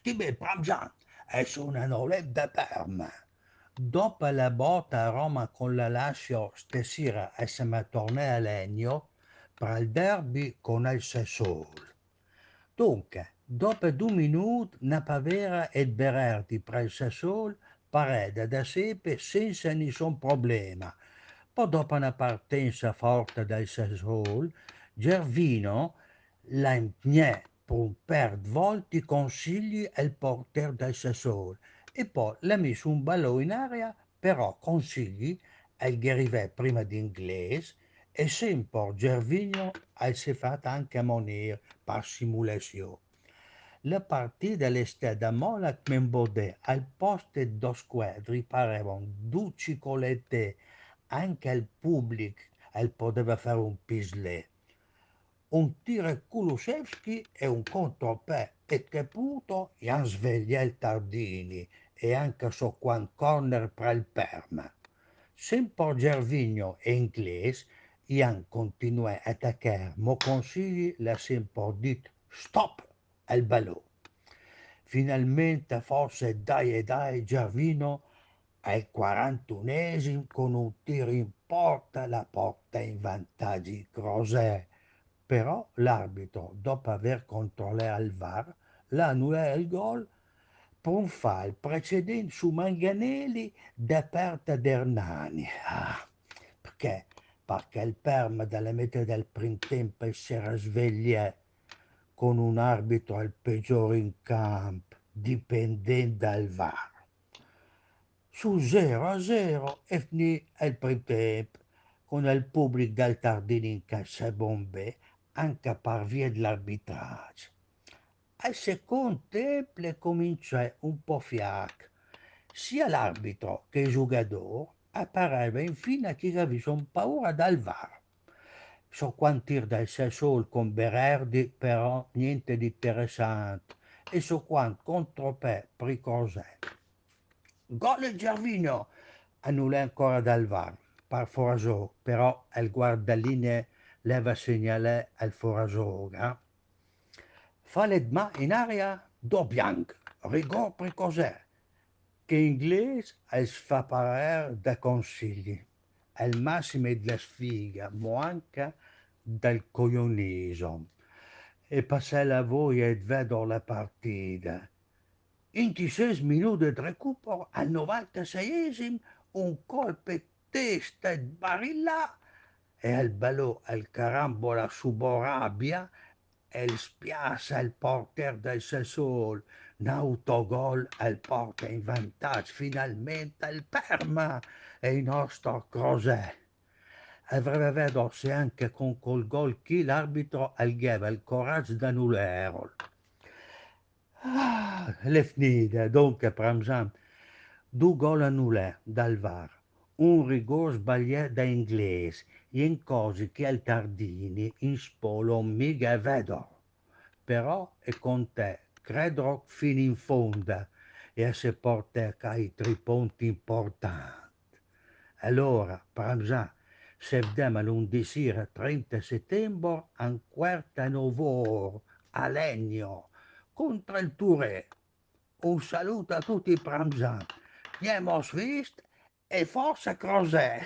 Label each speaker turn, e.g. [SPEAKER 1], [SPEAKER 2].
[SPEAKER 1] Timmy Pramjan e su una noletta perma. Dopo la botta a Roma con la Lazio stasera e siamo tornati a Legno per il derby con il Sassuolo. Dunque, dopo 2 minuti, Napavera e Berardi per il Sassuolo parete da sempre senza nessun problema. Poi dopo una partenza forte del Sassuolo, Gervino la impiè per un per volti consigli al portiere del Sassuolo e poi l'ha messo un ballo in aria, però consigli al che arriva prima di inglese e sempre Gervino si è fatto anche ammonire per simulazione. La partita è da mola che Membodè al posto di due squadre parevano due cicolette anche al pubblico poteva fare un pislè. Un tiro Kulusevski e un contropiede e che punto hanno svegliato il Tardini e anche su quel corner per il Perma. Sempre Gervigno e Inglese hanno continuato a attaccare, ma consigli l'ha sempre detto stop al ballon. Finalmente, forse dai e dai, Gervino al 41esimo con un tiro in porta la porta in vantaggio Crosè. Però l'arbitro, dopo aver controllato il VAR, l'ha annullato il gol per un fall precedente su Manganelli da parte di Hernani. Perché? Perché il Parma dalla metà del primo tempo si era svegliato con un arbitro al peggiore in campo, dipendente dal VAR. Su 0-0 e finì il primo tempo, con il pubblico del Tardini in cassabombe anche per via dell'arbitraggio. Al secondo tempo cominciò un po' fiac. Sia l'arbitro che il giocatore appareva infine che avevano paura dal VAR. So quanti tir dal Sassuolo con Berardi, però niente di interessante. E so quanto contropè Pricosè. Gol di Gervino, annullé ancora dal VAR, par Forasò, però il guardalinee leva segnalare al Forasò. Fallet ma in aria, do bianc, rigor Pricosè, che inglese si fa parere da consigli, al massimo della sfiga, ma anche del coglionismo. E passai la voglia e vedo la partita. In 6 minuti di recupero, al 96esimo, un colpo di testa e barilla e al balò al carambola su Borabia e il spiazza il portiere del Sassuolo. Un autogol al porta in vantaggio, finalmente il Parma e il nostro Crosè. Avrebbe veduto se anche con quel gol chi l'arbitro aveva il coraggio di annullarlo. Le finite, dunque, Pramzan, 2 gol annullati dal VAR, un rigore sbagliato da inglese, in cose che al Tardini in spolo mica vedo. Però è con te, credo fino in fondo e se porta a i 3 punti importanti. Allora, Pramzan, se vediamo l'11 30 settembre, a quarta novore, a Legno, contro il Touré. Un saluto a tutti i Pramzan. Abbiamo visto e forza Crosè.